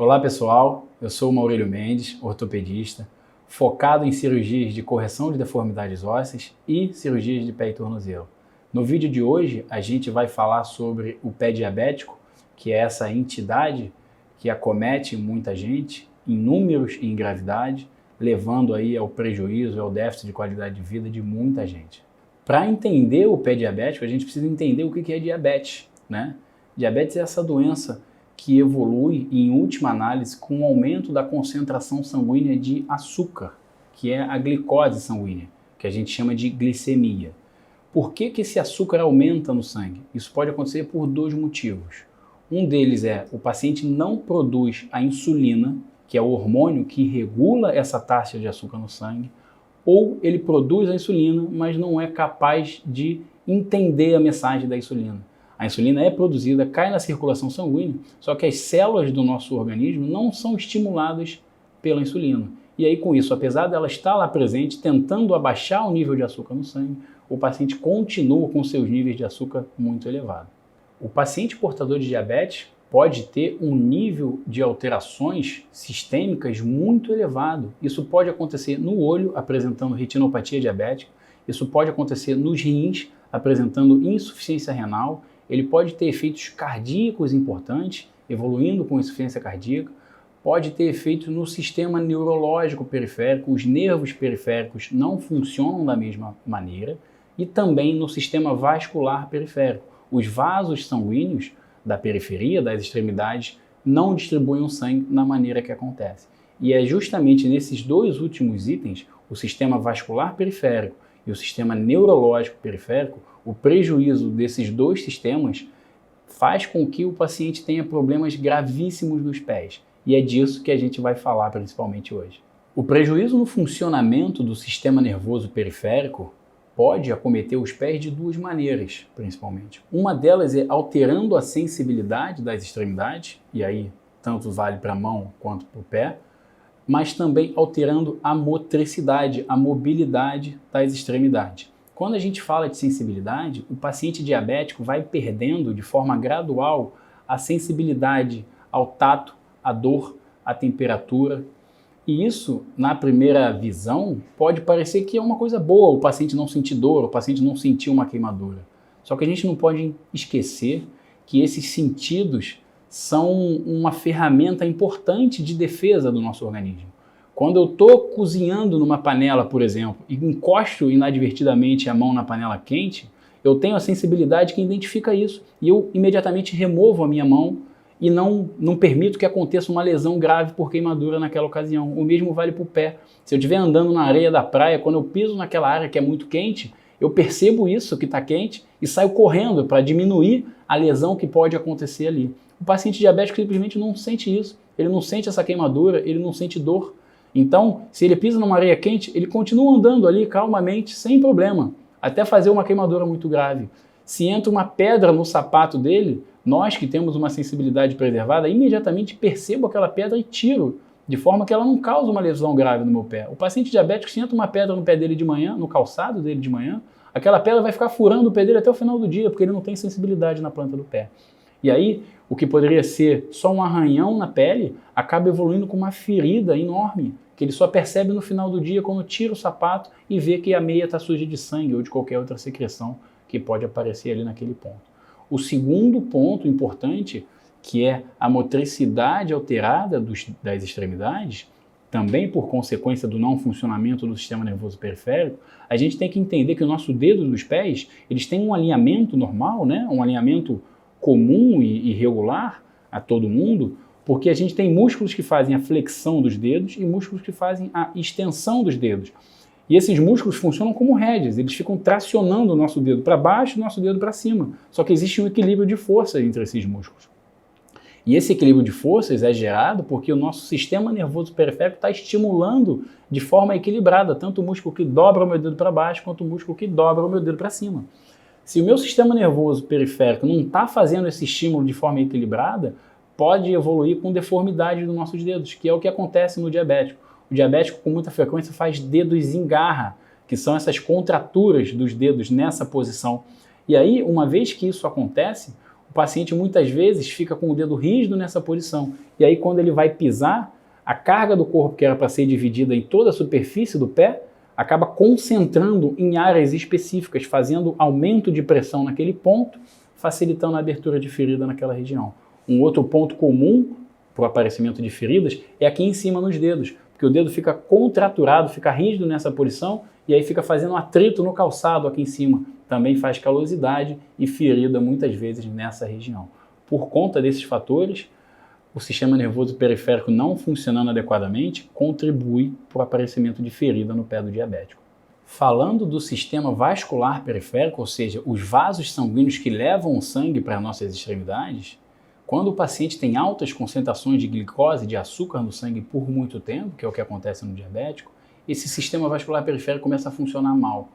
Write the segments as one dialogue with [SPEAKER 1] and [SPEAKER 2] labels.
[SPEAKER 1] Olá pessoal, eu sou o Maurílio Mendes, ortopedista, focado em cirurgias de correção de deformidades ósseas e cirurgias de pé e tornozelo. No vídeo de hoje a gente vai falar sobre o pé diabético, que é essa entidade que acomete muita gente em números e em gravidade, levando aí ao prejuízo, ao déficit de qualidade de vida de muita gente. Para entender o pé diabético, a gente precisa entender o que é diabetes, né? Diabetes é essa doença que evolui, em última análise, com o aumento da concentração sanguínea de açúcar, que é a glicose sanguínea, que a gente chama de glicemia. Por que esse açúcar aumenta no sangue? Isso pode acontecer por dois motivos. Um deles é o paciente não produz a insulina, que é o hormônio que regula essa taxa de açúcar no sangue, ou ele produz a insulina, mas não é capaz de entender a mensagem da insulina. A insulina é produzida, cai na circulação sanguínea, só que as células do nosso organismo não são estimuladas pela insulina. E aí com isso, apesar dela estar lá presente, tentando abaixar o nível de açúcar no sangue, o paciente continua com seus níveis de açúcar muito elevados. O paciente portador de diabetes pode ter um nível de alterações sistêmicas muito elevado. Isso pode acontecer no olho, apresentando retinopatia diabética, isso pode acontecer nos rins, apresentando insuficiência renal. Ele pode ter efeitos cardíacos importantes, evoluindo com insuficiência cardíaca, pode ter efeitos no sistema neurológico periférico, os nervos periféricos não funcionam da mesma maneira, e também no sistema vascular periférico. Os vasos sanguíneos da periferia, das extremidades, não distribuem o sangue da maneira que acontece. E é justamente nesses dois últimos itens, o sistema vascular periférico e o sistema neurológico periférico, o prejuízo desses dois sistemas faz com que o paciente tenha problemas gravíssimos nos pés. E é disso que a gente vai falar principalmente hoje. O prejuízo no funcionamento do sistema nervoso periférico pode acometer os pés de duas maneiras, principalmente. Uma delas é alterando a sensibilidade das extremidades, e aí tanto vale para a mão quanto para o pé, mas também alterando a motricidade, a mobilidade das extremidades. Quando a gente fala de sensibilidade, o paciente diabético vai perdendo de forma gradual a sensibilidade ao tato, à dor, à temperatura. E isso, na primeira visão, pode parecer que é uma coisa boa, o paciente não sentir dor, o paciente não sentir uma queimadura. Só que a gente não pode esquecer que esses sentidos são uma ferramenta importante de defesa do nosso organismo. Quando eu estou cozinhando numa panela, por exemplo, e encosto inadvertidamente a mão na panela quente, eu tenho a sensibilidade que identifica isso. E eu imediatamente removo a minha mão e não permito que aconteça uma lesão grave por queimadura naquela ocasião. O mesmo vale para o pé. Se eu estiver andando na areia da praia, quando eu piso naquela área que é muito quente, eu percebo isso que está quente e saio correndo para diminuir a lesão que pode acontecer ali. O paciente diabético simplesmente não sente isso. Ele não sente essa queimadura, ele não sente dor. Então, se ele pisa numa areia quente, ele continua andando ali calmamente, sem problema, até fazer uma queimadura muito grave. Se entra uma pedra no sapato dele, nós que temos uma sensibilidade preservada, imediatamente percebo aquela pedra e tiro, de forma que ela não causa uma lesão grave no meu pé. O paciente diabético, se entra uma pedra no pé dele de manhã, no calçado dele de manhã, aquela pedra vai ficar furando o pé dele até o final do dia, porque ele não tem sensibilidade na planta do pé. E aí, o que poderia ser só um arranhão na pele, acaba evoluindo com uma ferida enorme, que ele só percebe no final do dia quando tira o sapato e vê que a meia está suja de sangue ou de qualquer outra secreção que pode aparecer ali naquele ponto. O segundo ponto importante, que é a motricidade alterada das extremidades, também por consequência do não funcionamento do sistema nervoso periférico, a gente tem que entender que o nosso dedo dos pés, eles têm um alinhamento normal, né? Um alinhamento comum e regular a todo mundo, porque a gente tem músculos que fazem a flexão dos dedos e músculos que fazem a extensão dos dedos. E esses músculos funcionam como rédeas, eles ficam tracionando o nosso dedo para baixo e o nosso dedo para cima. Só que existe um equilíbrio de força entre esses músculos. E esse equilíbrio de forças é gerado porque o nosso sistema nervoso periférico está estimulando de forma equilibrada, tanto o músculo que dobra o meu dedo para baixo quanto o músculo que dobra o meu dedo para cima. Se o meu sistema nervoso periférico não está fazendo esse estímulo de forma equilibrada, pode evoluir com deformidade dos nossos dedos, que é o que acontece no diabético. O diabético, com muita frequência, faz dedos em garra, que são essas contraturas dos dedos nessa posição. E aí, uma vez que isso acontece, o paciente muitas vezes fica com o dedo rígido nessa posição. E aí quando ele vai pisar, a carga do corpo que era para ser dividida em toda a superfície do pé, acaba concentrando em áreas específicas, fazendo aumento de pressão naquele ponto, facilitando a abertura de ferida naquela região. Um outro ponto comum para o aparecimento de feridas é aqui em cima nos dedos, porque o dedo fica contraturado, fica rígido nessa posição e aí fica fazendo um atrito no calçado aqui em cima. Também faz calosidade e ferida muitas vezes nessa região. Por conta desses fatores, o sistema nervoso periférico não funcionando adequadamente contribui para o aparecimento de ferida no pé do diabético. Falando do sistema vascular periférico, ou seja, os vasos sanguíneos que levam o sangue para as nossas extremidades, quando o paciente tem altas concentrações de glicose, de açúcar no sangue por muito tempo, que é o que acontece no diabético, esse sistema vascular periférico começa a funcionar mal,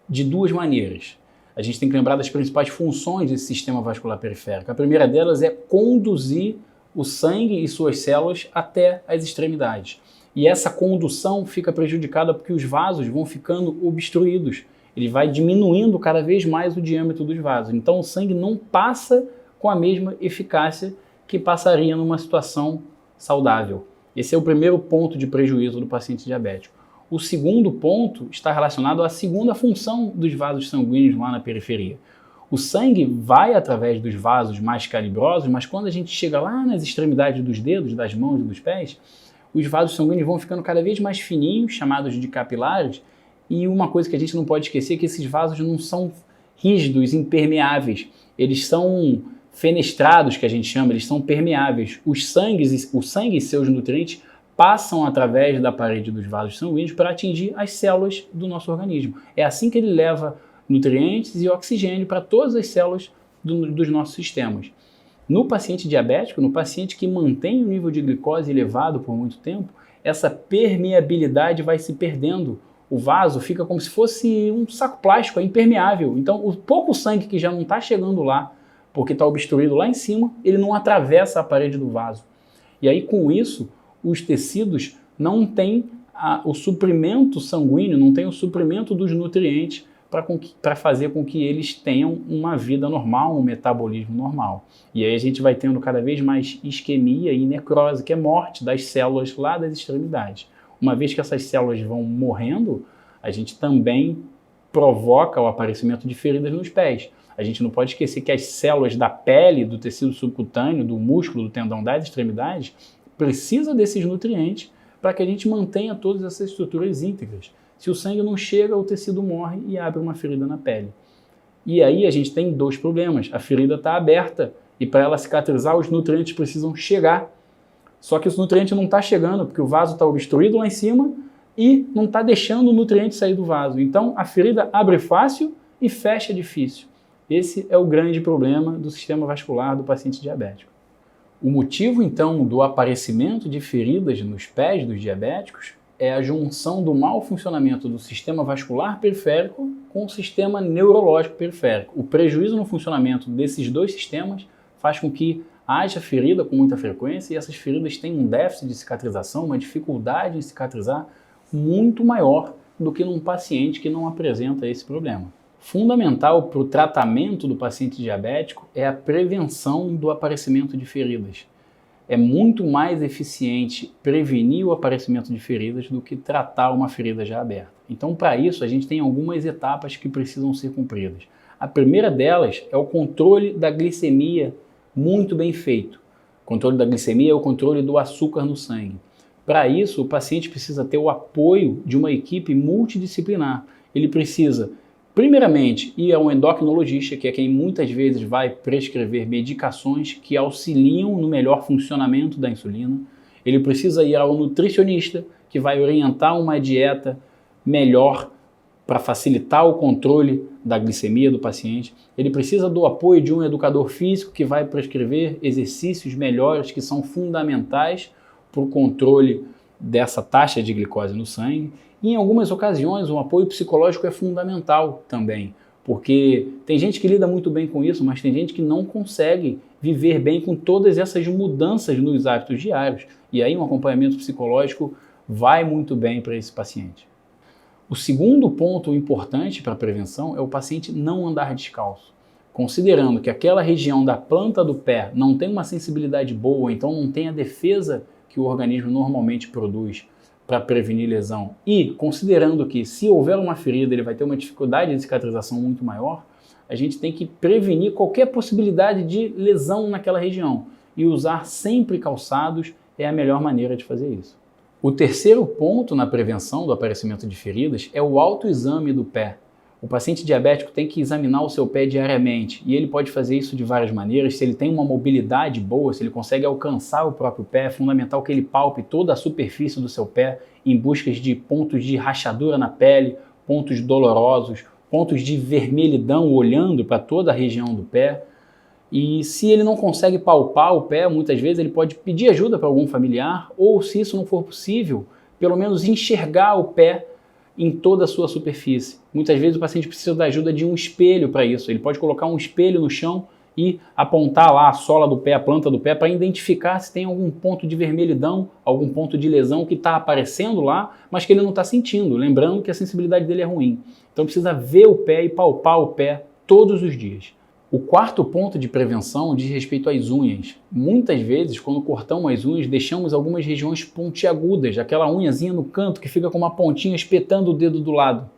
[SPEAKER 1] de duas maneiras. A gente tem que lembrar das principais funções desse sistema vascular periférico. A primeira delas é conduzir o sangue e suas células até as extremidades. E essa condução fica prejudicada porque os vasos vão ficando obstruídos. Ele vai diminuindo cada vez mais o diâmetro dos vasos. Então o sangue não passa com a mesma eficácia que passaria numa situação saudável. Esse é o primeiro ponto de prejuízo do paciente diabético. O segundo ponto está relacionado à segunda função dos vasos sanguíneos lá na periferia. O sangue vai através dos vasos mais calibrosos, mas quando a gente chega lá nas extremidades dos dedos, das mãos e dos pés, os vasos sanguíneos vão ficando cada vez mais fininhos, chamados de capilares, e uma coisa que a gente não pode esquecer é que esses vasos não são rígidos, impermeáveis, eles são fenestrados, que a gente chama, eles são permeáveis. O sangue e seus nutrientes passam através da parede dos vasos sanguíneos para atingir as células do nosso organismo. É assim que ele leva nutrientes e oxigênio para todas as células dos nossos sistemas. No paciente diabético, no paciente que mantém o nível de glicose elevado por muito tempo, essa permeabilidade vai se perdendo. O vaso fica como se fosse um saco plástico, é impermeável. Então, o pouco sangue que já não está chegando lá, porque está obstruído lá em cima, ele não atravessa a parede do vaso. E aí, com isso, os tecidos não têm o suprimento sanguíneo, não têm o suprimento dos nutrientes para fazer com que eles tenham uma vida normal, um metabolismo normal. E aí a gente vai tendo cada vez mais isquemia e necrose, que é morte das células lá das extremidades. Uma vez que essas células vão morrendo, a gente também provoca o aparecimento de feridas nos pés. A gente não pode esquecer que as células da pele, do tecido subcutâneo, do músculo, do tendão das extremidades, precisam desses nutrientes para que a gente mantenha todas essas estruturas íntegras. Se o sangue não chega, o tecido morre e abre uma ferida na pele. E aí a gente tem dois problemas. A ferida está aberta e para ela cicatrizar, os nutrientes precisam chegar. Só que esse nutriente não está chegando porque o vaso está obstruído lá em cima e não está deixando o nutriente sair do vaso. Então a ferida abre fácil e fecha difícil. Esse é o grande problema do sistema vascular do paciente diabético. O motivo, então, do aparecimento de feridas nos pés dos diabéticos é a junção do mau funcionamento do sistema vascular periférico com o sistema neurológico periférico. O prejuízo no funcionamento desses dois sistemas faz com que haja ferida com muita frequência e essas feridas têm um déficit de cicatrização, uma dificuldade em cicatrizar muito maior do que num paciente que não apresenta esse problema. Fundamental para o tratamento do paciente diabético é a prevenção do aparecimento de feridas. É muito mais eficiente prevenir o aparecimento de feridas do que tratar uma ferida já aberta. Então, para isso, a gente tem algumas etapas que precisam ser cumpridas. A primeira delas é o controle da glicemia muito bem feito. O controle da glicemia é o controle do açúcar no sangue. Para isso, o paciente precisa ter o apoio de uma equipe multidisciplinar. Ele precisa, primeiramente, ir a um endocrinologista, que é quem muitas vezes vai prescrever medicações que auxiliam no melhor funcionamento da insulina. Ele precisa ir ao nutricionista, que vai orientar uma dieta melhor para facilitar o controle da glicemia do paciente. Ele precisa do apoio de um educador físico, que vai prescrever exercícios melhores que são fundamentais para o controle dessa taxa de glicose no sangue. E em algumas ocasiões, o apoio psicológico é fundamental também, porque tem gente que lida muito bem com isso, mas tem gente que não consegue viver bem com todas essas mudanças nos hábitos diários. E aí um acompanhamento psicológico vai muito bem para esse paciente. O segundo ponto importante para a prevenção é o paciente não andar descalço. considerando que aquela região da planta do pé não tem uma sensibilidade boa, então não tem a defesa que o organismo normalmente produz para prevenir lesão, e considerando que se houver uma ferida ele vai ter uma dificuldade de cicatrização muito maior, a gente tem que prevenir qualquer possibilidade de lesão naquela região, e usar sempre calçados é a melhor maneira de fazer isso. O terceiro ponto na prevenção do aparecimento de feridas é o autoexame do pé. O paciente diabético tem que examinar o seu pé diariamente, e ele pode fazer isso de várias maneiras. Se ele tem uma mobilidade boa, se ele consegue alcançar o próprio pé, é fundamental que ele palpe toda a superfície do seu pé em busca de pontos de rachadura na pele, pontos dolorosos, pontos de vermelhidão olhando para toda a região do pé. E se ele não consegue palpar o pé, muitas vezes ele pode pedir ajuda para algum familiar, ou se isso não for possível, pelo menos enxergar o pé em toda a sua superfície. Muitas vezes o paciente precisa da ajuda de um espelho para isso. Ele pode colocar um espelho no chão e apontar lá a sola do pé, a planta do pé, para identificar se tem algum ponto de vermelhidão, algum ponto de lesão que está aparecendo lá, mas que ele não está sentindo, lembrando que a sensibilidade dele é ruim. Então precisa ver o pé e palpar o pé todos os dias. O quarto ponto de prevenção diz respeito às unhas. Muitas vezes, quando cortamos as unhas, deixamos algumas regiões pontiagudas, aquela unhazinha no canto que fica com uma pontinha espetando o dedo do lado.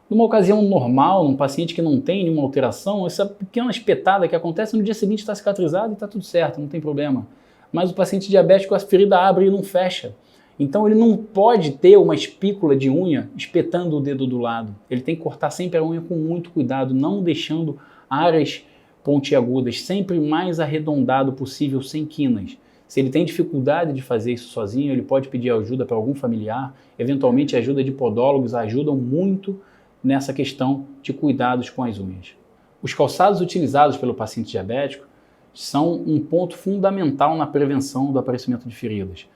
[SPEAKER 1] Numa ocasião normal, num paciente que não tem nenhuma alteração, essa pequena espetada que acontece no dia seguinte está cicatrizada e está tudo certo, não tem problema. Mas o paciente diabético, a ferida abre e não fecha. Então ele não pode ter uma espícula de unha espetando o dedo do lado. Ele tem que cortar sempre a unha com muito cuidado, não deixando áreas pontiagudas, sempre mais arredondado possível, sem quinas. Se ele tem dificuldade de fazer isso sozinho, ele pode pedir ajuda para algum familiar, eventualmente a ajuda de podólogos ajudam muito nessa questão de cuidados com as unhas. Os calçados utilizados pelo paciente diabético são um ponto fundamental na prevenção do aparecimento de feridas.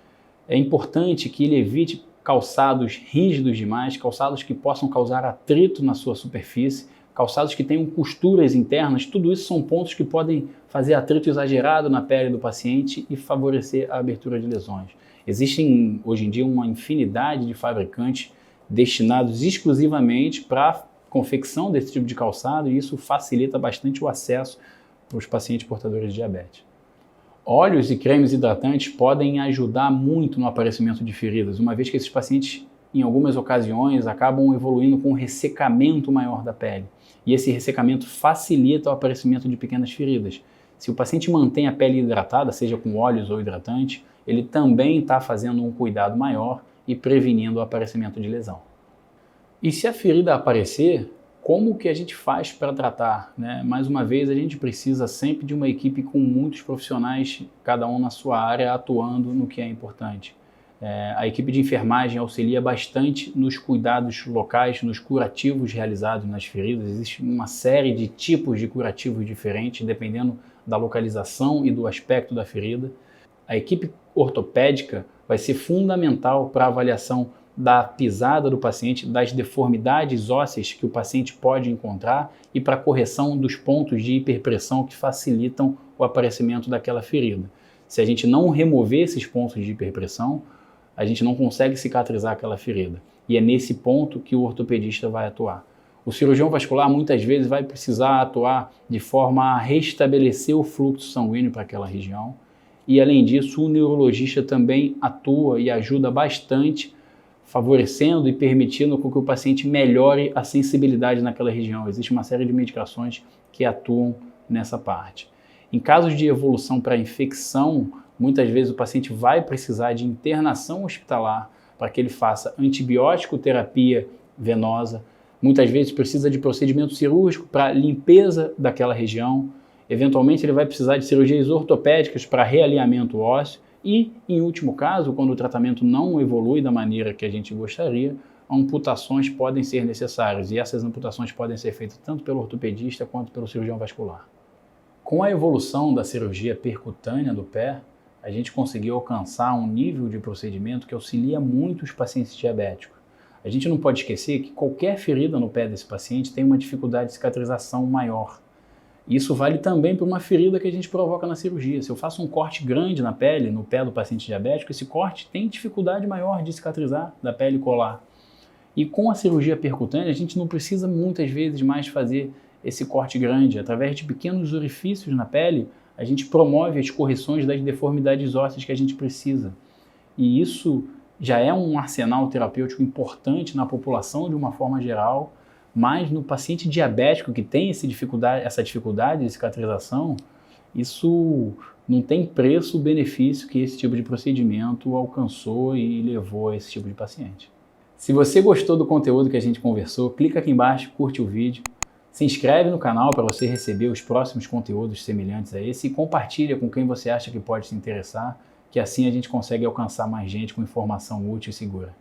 [SPEAKER 1] É importante que ele evite calçados rígidos demais, calçados que possam causar atrito na sua superfície, calçados que tenham costuras internas, tudo isso são pontos que podem fazer atrito exagerado na pele do paciente e favorecer a abertura de lesões. Existem hoje em dia uma infinidade de fabricantes destinados exclusivamente para a confecção desse tipo de calçado, e isso facilita bastante o acesso para os pacientes portadores de diabetes. Óleos e cremes hidratantes podem ajudar muito no aparecimento de feridas, uma vez que esses pacientes, em algumas ocasiões, acabam evoluindo com um ressecamento maior da pele. E esse ressecamento facilita o aparecimento de pequenas feridas. Se o paciente mantém a pele hidratada, seja com óleos ou hidratante, ele também está fazendo um cuidado maior e prevenindo o aparecimento de lesão. E se a ferida aparecer, como que a gente faz para tratar, né? Mais uma vez, a gente precisa sempre de uma equipe com muitos profissionais, cada um na sua área, atuando no que é importante. A equipe de enfermagem auxilia bastante nos cuidados locais, nos curativos realizados nas feridas. Existe uma série de tipos de curativos diferentes, dependendo da localização e do aspecto da ferida. A equipe ortopédica vai ser fundamental para a avaliação da pisada do paciente, das deformidades ósseas que o paciente pode encontrar e para a correção dos pontos de hiperpressão que facilitam o aparecimento daquela ferida. Se a gente não remover esses pontos de hiperpressão, a gente não consegue cicatrizar aquela ferida. E é nesse ponto que o ortopedista vai atuar. O cirurgião vascular muitas vezes vai precisar atuar de forma a restabelecer o fluxo sanguíneo para aquela região. E além disso, o neurologista também atua e ajuda bastante, favorecendo e permitindo que o paciente melhore a sensibilidade naquela região. Existe uma série de medicações que atuam nessa parte. Em casos de evolução para infecção, muitas vezes o paciente vai precisar de internação hospitalar para que ele faça antibiótico terapia venosa. Muitas vezes precisa de procedimento cirúrgico para limpeza daquela região. Eventualmente ele vai precisar de cirurgias ortopédicas para realinhamento ósseo. E, em último caso, quando o tratamento não evolui da maneira que a gente gostaria, amputações podem ser necessárias. E essas amputações podem ser feitas tanto pelo ortopedista quanto pelo cirurgião vascular. Com a evolução da cirurgia percutânea do pé, a gente conseguiu alcançar um nível de procedimento que auxilia muito os pacientes diabéticos. A gente não pode esquecer que qualquer ferida no pé desse paciente tem uma dificuldade de cicatrização maior. Isso vale também para uma ferida que a gente provoca na cirurgia. Se eu faço um corte grande na pele, no pé do paciente diabético, esse corte tem dificuldade maior de cicatrizar da pele colar. E com a cirurgia percutânea, a gente não precisa muitas vezes mais fazer esse corte grande. Através de pequenos orifícios na pele, a gente promove as correções das deformidades ósseas que a gente precisa. E isso já é um arsenal terapêutico importante na população de uma forma geral, mas no paciente diabético que tem essa dificuldade de cicatrização, isso não tem preço o benefício que esse tipo de procedimento alcançou e levou a esse tipo de paciente. Se você gostou do conteúdo que a gente conversou, clica aqui embaixo, curte o vídeo, se inscreve no canal para você receber os próximos conteúdos semelhantes a esse e compartilha com quem você acha que pode se interessar, que assim a gente consegue alcançar mais gente com informação útil e segura.